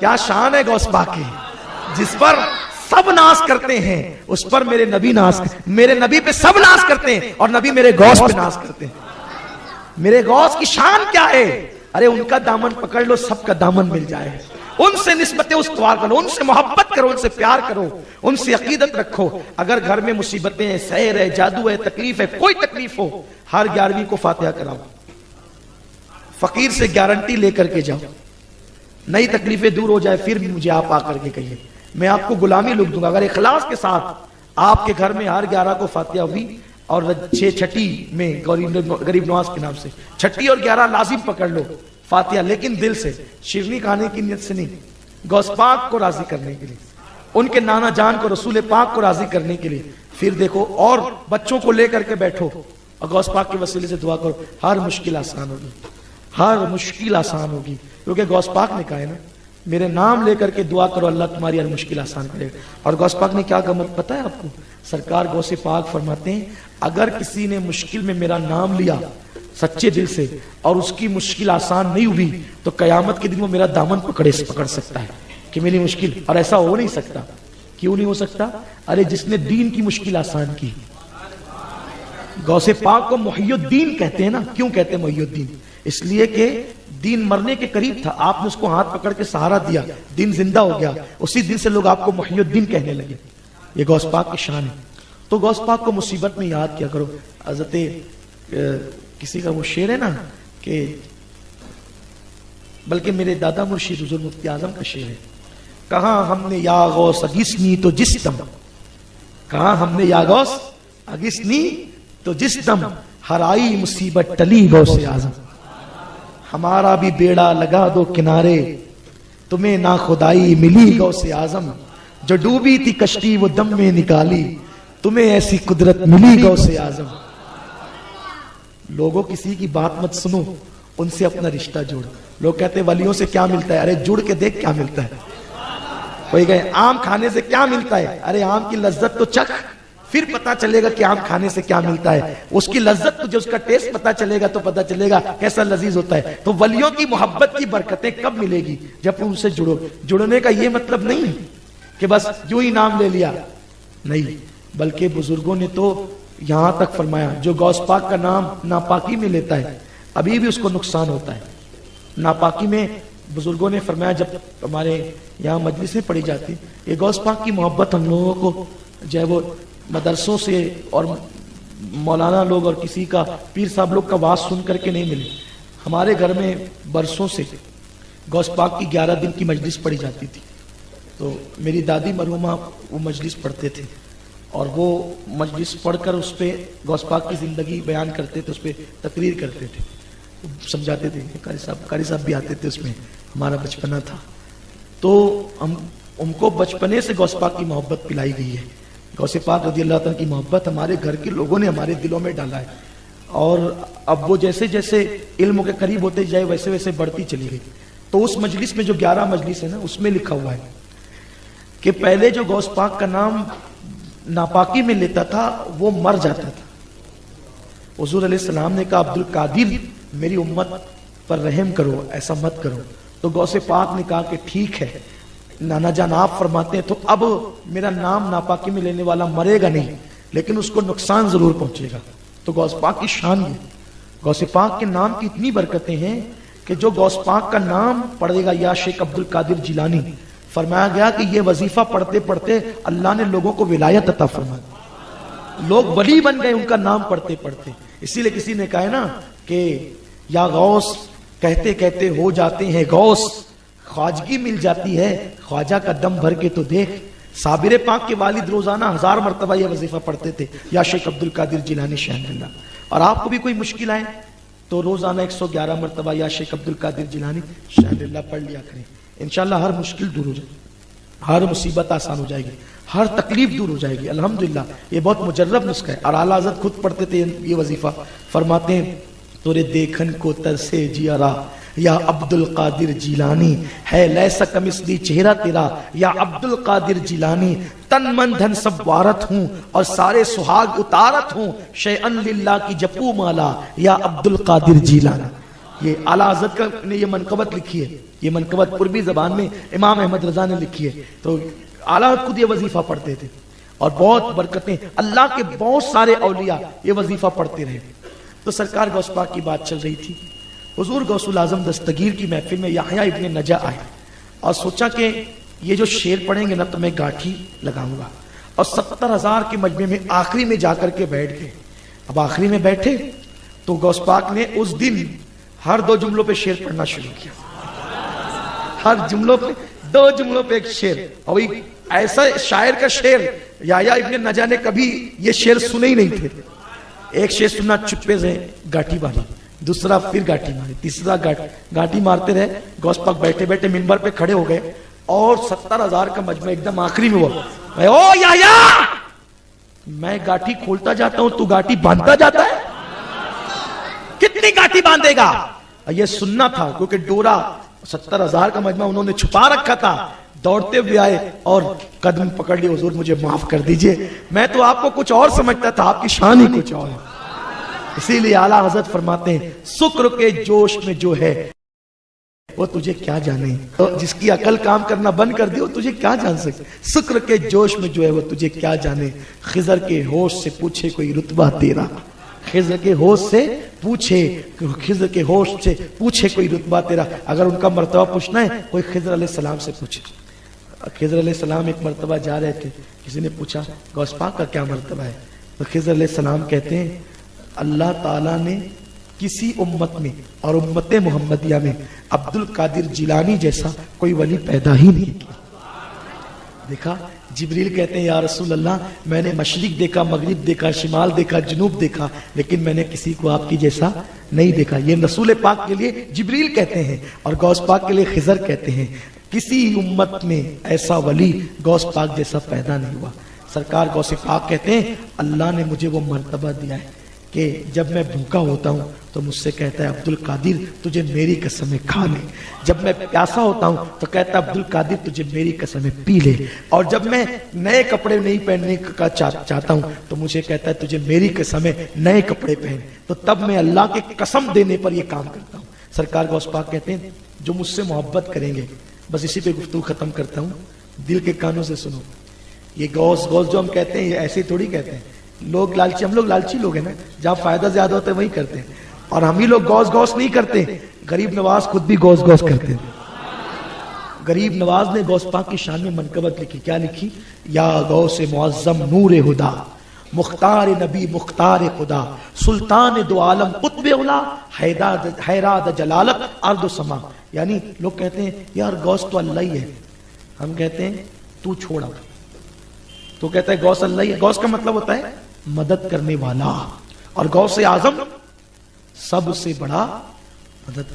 کیا شان ہے غوث پاک کی، جس پر سب ناز کرتے ہیں اس پر میرے نبی میرے نبی پہ سب ناز کرتے ہیں اور نبی میرے غوث پہ ناز کرتے ہیں۔ میرے غوث کی شان کیا ہے؟ ارے ان کا دامن پکڑ لو سب کا دامن مل جائے، ان سے نسبت استوار کرو، ان سے محبت کرو، ان سے پیار کرو، ان سے عقیدت رکھو۔ اگر گھر میں مصیبتیں ہیں، سحر ہے، جادو ہے، تکلیف ہے، کوئی تکلیف ہو، ہر 11ویں کو فاتحہ کراؤ، فقیر سے گارنٹی لے کر کے جاؤ، نئی تکلیفیں دور ہو جائے پھر بھی مجھے آپ آ کر کے کہیے، میں آپ کو غلامی لکھ دوں گا۔ اگر اخلاص کے ساتھ آپ کے گھر میں ہر 11 کو فاتحہ ہوگی اور چھٹی میں غریب نواز کے نام سے چھٹی اور 11 لازم پکڑ لو فاتحہ، لیکن دل سے، شیرنی کھانے کی نیت سے نہیں، غوث پاک کو راضی کرنے کے لیے، ان کے نانا جان کو، رسول پاک کو راضی کرنے کے لیے۔ پھر دیکھو اور بچوں کو لے کر کے بیٹھو اور غوث پاک کے وسیلے سے دعا کرو، ہر مشکل آسان ہوگی، ہر مشکل آسان ہوگی، کیونکہ غوث پاک نے کہا ہے نا میرے نام لے کر کے دعا کرو اللہ تمہاری ہر مشکل آسان کرے گا۔ اور غوث پاک نے کیا کہا پتہ ہے آپ کو؟ سرکار غوث پاک فرماتے ہیں اگر کسی نے مشکل میں میرا نام لیا سچے دل سے اور اس کی مشکل آسان نہیں ہوئی تو قیامت کے دن وہ میرا دامن پکڑ سکتا ہے کہ میری مشکل، اور ایسا ہو نہیں سکتا۔ کیوں نہیں ہو سکتا؟ ارے جس نے دین کی مشکل آسان کی، غوث پاک کو محی الدین کہتے ہیں نا۔ کیوں کہتے ہیں محی الدین؟ اس لیے کہ دین مرنے کے قریب تھا، آپ نے اس کو ہاتھ پکڑ کے سہارا دیا، دین زندہ ہو گیا، اسی دن سے لوگ آپ کو محی الدین کہنے لگے۔ یہ غوث پاک کی شان ہے۔ تو غوث پاک کو مصیبت میں یاد کیا کرو۔ حضرت کسی کا وہ شعر ہے نا کہ بلکہ میرے دادا مرشد حضور مفتی اعظم کا شعر ہے، کہاں ہم نے یا غوث اگسنی تو جس دم، کہاں ہم نے یا غوث اگسنی تو جس دم، ہر آئی مصیبت ٹلی غوث اعظم، ہمارا بھی بیڑا لگا دو کنارے، تمہیں نا خدائی ملی غوث اعظم، جو ڈوبی تھی کشتی وہ دم میں نکالی، تمہیں ایسی قدرت ملی غوث اعظم۔ لوگوں کسی کی بات مت سنو، ان سے اپنا رشتہ جوڑ۔ لوگ کہتے ہیں ولیوں سے کیا ملتا ہے؟ ارے جڑ کے دیکھ کیا ملتا ہے۔ کوئی کہے آم کھانے سے کیا ملتا ہے؟ ارے آم کی لذت تو چکھ، پھر پتا چلے گا کہ آم کھانے سے کیا ملتا ہے۔ اس کی لذت تجھے، اس کا ٹیسٹ پتا چلے گا تو پتا چلے گا کیسا لذیذ ہوتا ہے۔ تو ولیوں کی محبت کی برکتیں کب ملے گی؟ جب ان سے جڑو۔ جڑنے کا یہ مطلب نہیں کہ بس یوں ہی نام لے لیا، نہیں، بلکہ بزرگوں نے تو یہاں تک فرمایا جو غوث پاک کا نام ناپاکی میں لیتا ہے ابھی بھی اس کو نقصان ہوتا ہے۔ ناپاکی میں بزرگوں نے فرمایا، جب ہمارے یہاں مجلسیں پڑھی جاتی، یہ غوث پاک کی محبت ہم لوگوں کو جو ہے وہ مدرسوں سے اور مولانا لوگ اور کسی کا پیر صاحب لوگ کا واز سن کر کے نہیں ملے۔ ہمارے گھر میں برسوں سے غوث پاک کی 11 دن کی مجلس پڑھی جاتی تھی، تو میری دادی مرحومہ وہ مجلس پڑھتے تھے اور وہ مجلس پڑھ کر اس پہ غوث پاک کی زندگی بیان کرتے تھے، اس پہ تقریر کرتے تھے، سمجھاتے تھے۔ قاری صاحب بھی آتے تھے، اس میں ہمارا بچپنا تھا۔ تو ہم کو بچپنے سے غوث پاک کی محبت پلائی گئی ہے۔ غوث پاک رضی اللہ تعالیٰ کی محبت ہمارے گھر کے لوگوں نے ہمارے دلوں میں ڈالا ہے، اور اب وہ جیسے جیسے علم کے قریب ہوتے جائے ویسے ویسے بڑھتی چلی گئی۔ تو اس مجلس میں جو 11 مجلس ہے نا، اس میں لکھا ہوا ہے کہ پہلے جو غوث پاک کا نام ناپاکی میں لیتا تھا وہ مر جاتا تھا۔ حضور علیہ السلام نے کہا عبد القادر میری امت پر رحم کرو، ایسا مت کرو۔ تو غوث پاک نے کہا کہ ٹھیک ہے نانا جان آپ فرماتے ہیں، تو اب میرا نام ناپاکی میں لینے والا مرے گا نہیں، لیکن اس کو نقصان ضرور پہنچے گا۔ تو غوث پاک کی شان ہے، غوث پاک کے نام کی اتنی برکتیں ہیں کہ جو غوث پاک کا نام پڑھے گا، یا شیخ عبد القادر جیلانی، فرمایا گیا کہ یہ وظیفہ پڑھتے پڑھتے اللہ نے لوگوں کو ولایت عطا فرمائی، لوگ ولی بن گئے ان کا نام پڑھتے پڑھتے۔ اسی لیے کسی نے کہا ہے نا کہ یا غوث کہتے کہتے ہو جاتے ہیں غوث، خواجگی مل جاتی ہے خواجہ کا دم بھر کے تو دیکھ۔ صابر پاک کے والد روزانہ 1000 مرتبہ یہ وظیفہ پڑھتے تھے، یا شیخ عبد القادر جیلانی شہن اللہ۔ اور آپ کو بھی کوئی مشکل آئے تو روزانہ 111 مرتبہ یا شیخ عبد القادر جیلانی شہن اللہ پڑھ لیا کریں، انشاءاللہ ہر مشکل دور ہو جائے گی، ہر مصیبت آسان ہو جائے گی، ہر تکلیف دور ہو جائے گی الحمدللہ۔ یہ بہت مجرب نسخہ ہے، اور اعلیٰ حضرت خود پڑھتے تھے یہ وظیفہ، فرماتے ہیں تورے دیکھن کو ترسے جیارا یا عبد القادر جیلانی، ہے لیسا کمثلی چہرہ تیرا یا عبد القادر جیلانی، تن من دھن سب وارت ہوں اور سارے سہاگ اتارت ہوں، شیئن للہ کی جپو مالا یا عبد القادر جیلانی۔ یہ اعلیٰ حضرت کا نے یہ منقبت لکھی ہے، یہ منقبت عربی زبان میں امام احمد رضا نے لکھی ہے. تو اعلیٰ حضرت خود یہ وظیفہ پڑھتے تھے اور بہت برکتیں، اللہ کے بہت سارے اولیاء یہ وظیفہ پڑھتے رہے. تو سرکار غوث پاک کی بات چل رہی تھی. حضور غوث الاعظم دستگیر کی محفل میں یحییٰ ابن نجا آئے اور سوچا کہ یہ جو شعر پڑھیں گے نا تو میں گاٹھی لگاؤں گا، اور 70,000 کے مجمع میں آخری میں جا کر کے بیٹھ گئے. اب آخری میں بیٹھے تو غوث پاک نے اس دن ہر 2 جملوں پہ شعر پڑھنا شروع کیا. ہر جملوں پہ 2 جملوں پہ ایک شعر. اور ایسا شاعر کا شعر یحییٰ ابن نجا نے کبھی یہ شعر سنے ہی نہیں تھے. ایک شعر سننا، چپے سے گاٹھی ماری، دوسرا پھر گاٹھی ماری، تیسرا گاٹھی مارتے رہے. غوث پاک بیٹھے بیٹھے منبر پہ کھڑے ہو گئے اور 70,000 کا مجمع ایک دم آخری میں ہوا. او یحییٰ، میں گاٹھی کھولتا جاتا ہوں، تو گاٹھی باندھتا جاتا ہے، کتنی گاٹھی باندھے گا؟ یہ سننا تھا کیونکہ ڈورا 70,000 کا مجمع انہوں نے چھپا رکھا تھا. دوڑتے ہوئے آئے اور قدم پکڑ لیے، حضور مجھے معاف کر دیجئے، میں تو آپ کو کچھ اور سمجھتا تھا، آپ کی شان ہی کچھ اور ہے. اسی لیے اعلیٰ حضرت فرماتے ہیں سکر کے جوش میں جو ہے وہ تجھے کیا جانے، تو جس کی عقل کام کرنا بند کر دی وہ تجھے کیا جان سکے. سکر کے جوش میں جو ہے وہ تجھے کیا جانے، خضر کے ہوش سے پوچھے کوئی رتبہ تیرا. خضر کے ہوش سے پوچھے، خضر کے ہوش سے پوچھے کوئی رتبہ تیرا. اگر ان کا مرتبہ پوچھنا ہے کوئی خضر علیہ السلام سے پوچھے. خضر علیہ السلام ایک مرتبہ جا رہے تھے، کسی نے پوچھا غوث پاک کا کیا مرتبہ ہے؟ تو خضر علیہ السلام کہتے ہیں اللہ تعالیٰ نے کسی امت میں اور امت محمدیہ میں عبد القادر جیلانی جیسا کوئی ولی پیدا ہی نہیں کیا. دیکھا، جبریل کہتے ہیں یا رسول اللہ میں نے مشرق دیکھا، مغرب دیکھا، شمال دیکھا، جنوب دیکھا، لیکن میں نے کسی کو آپ کی جیسا نہیں دیکھا. یہ رسول پاک کے لیے جبریل کہتے ہیں اور غوث پاک کے لیے خضر کہتے ہیں کسی امت میں ایسا ولی غوث پاک جیسا پیدا نہیں ہوا. سرکار غوث پاک کہتے ہیں اللہ نے مجھے وہ مرتبہ دیا ہے کہ جب میں بھوکا ہوتا ہوں تو مجھ سے کہتا ہے عبد القادر تجھے میری قسم کھا لے. جب میں پیاسا ہوتا ہوں تو کہتا ہے عبد القادر تجھے میری قسم پی لے. اور جب میں نئے کپڑے نہیں پہننے کا چاہتا ہوں تو مجھے کہتا ہے تجھے میری قسم نئے کپڑے پہن. تو تب میں اللہ کی قسم دینے پر یہ کام کرتا ہوں. سرکار غوث پاک کہتے ہیں جو مجھ سے محبت کریں گے، بس اسی پہ گفتگو ختم کرتا ہوں، دل کے کانوں سے سنو. یہ غوث جو ہم کہتے ہیں یہ ایسے تھوڑی کہتے ہیں. لوگ لالچی، ہم لوگ لالچی لوگ ہیں نا، جہاں فائدہ زیادہ ہوتا ہے وہی کرتے ہیں. اور ہم ہی لوگ غوث نہیں کرتے. غریب نواز خود بھی غوث کرتے ہیں. غریب نواز نے غوث پاک کی شان میں منقبت لکھی. کیا لکھی؟ یا غوث معظم نور ہدا، مختار نبی مختار خدا، سلطان دو عالم قطب اولا، حیراد جلالت ارض و سما. یعنی لوگ کہتے ہیں یار غوث تو اللہ ہی ہے، ہم کہتے ہیں تو چھوڑا. تو کہتا ہے غوث اللہ ہی ہے. غوث کا مطلب ہوتا ہے مدد کرنے والا، اور غوث اعظم سب سے بڑا مدد